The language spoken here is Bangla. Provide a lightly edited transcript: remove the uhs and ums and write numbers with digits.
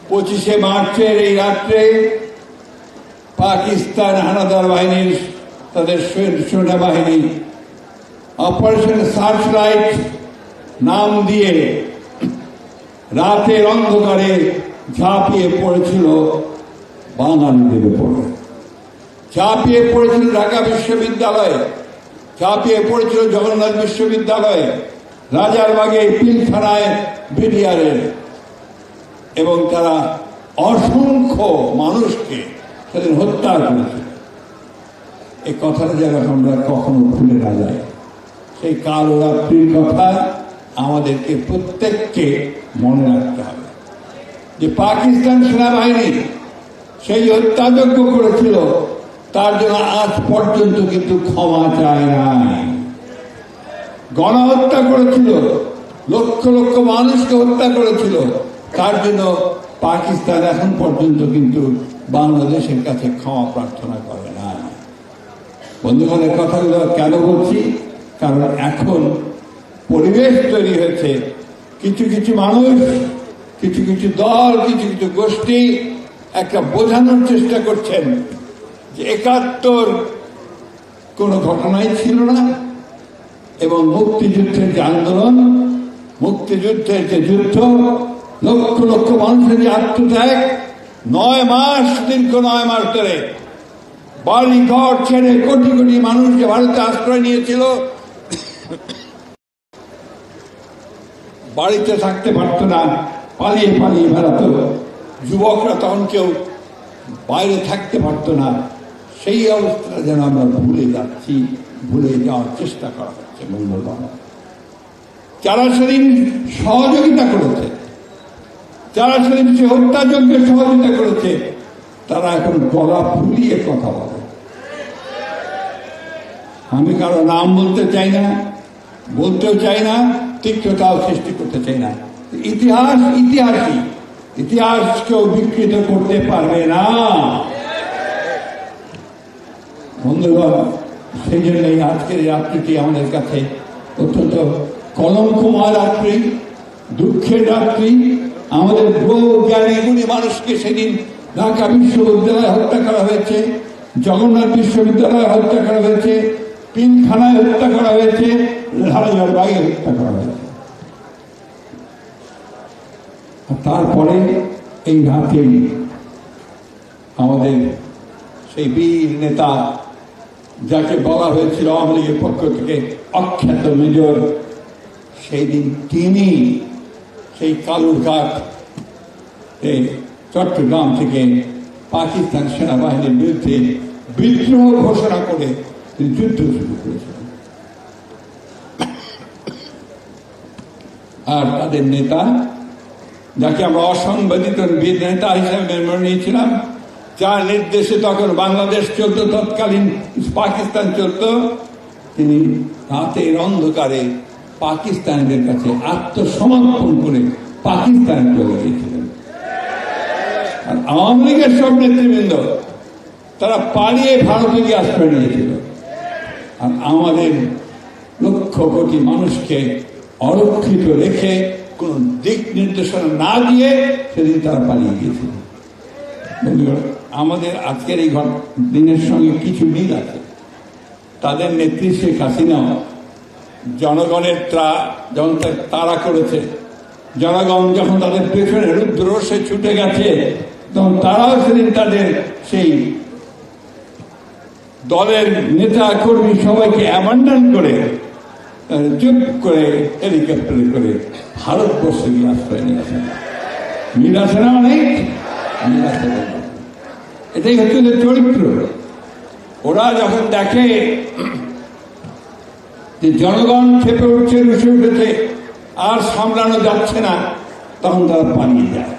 25শে মার্চের এই রাত্রে পাকিস্তান হানাদার বাহিনীর তাদের সেনাবাহিনী অপারেশন সার্চলাইট নাম দিয়ে রাতের অন্ধকারে ঝাঁপিয়ে পড়েছিল বাঙালিদের উপরে, ঝাঁপিয়ে পড়েছিল ঢাকা বিশ্ববিদ্যালয়ে, ঝাঁপিয়ে পড়েছিল জগন্নাথ বিশ্ববিদ্যালয়ে, রাজারবাগে, পিলখানায়, বিডিআরের, এবং তারা অসংখ্য মানুষকে সেদিন হত্যা করেছিল। এই কথাটা যেন আমরা কখনো ভুলে না যাই। সেই কালো রাত্রির কথা আমাদেরকে প্রত্যেককে মনে রাখতে হবে যে পাকিস্তান সেনাবাহিনী সেই হত্যাযজ্ঞ করেছিল, তার জন্য আজ পর্যন্ত কিন্তু ক্ষমা চায় নাই। গণহত্যা করেছিল, লক্ষ লক্ষ মানুষকে হত্যা করেছিল, তার জন্য পাকিস্তান এখন পর্যন্ত কিন্তু বাংলাদেশের কাছে ক্ষমা প্রার্থনা করে না। বন্ধুগণের কথাগুলো কেন বলছি? কারণ এখন পরিবেশ তৈরি হয়েছে, কিছু কিছু মানুষ, কিছু কিছু দল, কিছু কিছু গোষ্ঠী একটা বোঝানোর চেষ্টা করছেন যে ৭১ কোনো ঘটনাই ছিল না, এবং মুক্তিযুদ্ধের যে আন্দোলন, মুক্তিযুদ্ধের যে যুদ্ধ, লক্ষ লক্ষ মানুষের যে আত্মত্যাগ, ৯ মাস, দীর্ঘ ৯ মাস ধরে বাড়ি ঘর ছেড়ে কোটি কোটি মানুষ যে ভারতে আশ্রয় নিয়েছিল, বাড়িতে থাকতে পারত না, পালিয়ে পালিয়ে বেড়াতো, যুবকরা তখন কেউ বাইরে থাকতে পারত না। সেই অবস্থাটা যেন আমরা ভুলে যাচ্ছি, ভুলে যাওয়ার চেষ্টা করা হচ্ছে। বন্ধুগণ, যারা সেদিন সহযোগিতা করেছে, যারা সেদিন সে হত্যাযজ্ঞে সহযোগিতা করেছে, তারা এখন গলা ফুলিয়ে কথা বলে। আমি কারো নাম বলতে চাই না, বলতেও চাই না, তিক্ততাও সৃষ্টি করতে চাই না। ইতিহাস ইতিহাসই, ইতিহাসকেও বিকৃত করতে পারবে না। বন্ধুগণ, সেই জন্যই আজকের এই রাত্রিটি আমাদের কাছে অত্যন্ত কলঙ্কময় রাত্রি, দুঃখের রাত্রি। আমাদের বহু জ্ঞানী গুণী মানুষকে সেদিন ঢাকা বিশ্ববিদ্যালয়ে হত্যা করা হয়েছে, জগন্নাথ বিশ্ববিদ্যালয়ে হত্যা করা হয়েছে, পিলখানায় হত্যা করা হয়েছে, রাজারবাগে হত্যা করা হয়েছে। তারপরে এই রাতেই আমাদের সেই বীর নেতা, যাকে বলা হয়েছিল আওয়ামী লীগের পক্ষ থেকে অখ্যাত মেজর, সেই দিন তিনি সেই কালুরঘাট চট্টগ্রাম থেকে পাকিস্তান সেনাবাহিনীর বিরুদ্ধে বিদ্রোহ ঘোষণা করে তিনি যুদ্ধ শুরু করেছিলেন। আর তাদের নেতা, যাকে আমরা অসংবাদিত বীর নেতা হিসেবে মেনে নিয়েছিলাম, যার নির্দেশে তখন বাংলাদেশ চলত, তৎকালীন পাকিস্তান চলত, তিনি রাতের অন্ধকারে পাকিস্তানিদের কাছে আত্মসমর্পণ করে পাকিস্তানে চলে গিয়েছিলেন। আর আওয়ামী লীগের সব নেতৃবৃন্দ তারা পালিয়ে ভারতে গিয়ে আশ্রয় নিয়েছিল। আর আমাদের লক্ষ কোটি মানুষকে অরক্ষিত রেখে কোন দিক নির্দেশনা না দিয়ে সেদিন তারা পালিয়ে গিয়েছিল। আমাদের আজকের এই দিনের সঙ্গে কিছু মিল আছে। তাদের নেত্রী শেখ হাসিনা জনগণের যখন তাড়া করেছে, জনগণ যখন তাদের পেছনে রুদ্ররোষে ছুটে গেছে, তখন তারাও সেদিন তাদের সেই দলের নেতা কর্মী সবাইকে অ্যাবান্ডন করে চুপ করে হেলিকপ্টারে করে ভারতবর্ষে গিয়ে আশ্রয় নিয়েছে। মিল আছে না? অনেক মিল আছে। এটাই হচ্ছে যে চরিত্র। ওরা যখন দেখে যে জনগণ খেপে উঠছে, রুষে উঠেছে, আর সামলানো যাচ্ছে না, তখন তারা পালিয়ে যায়।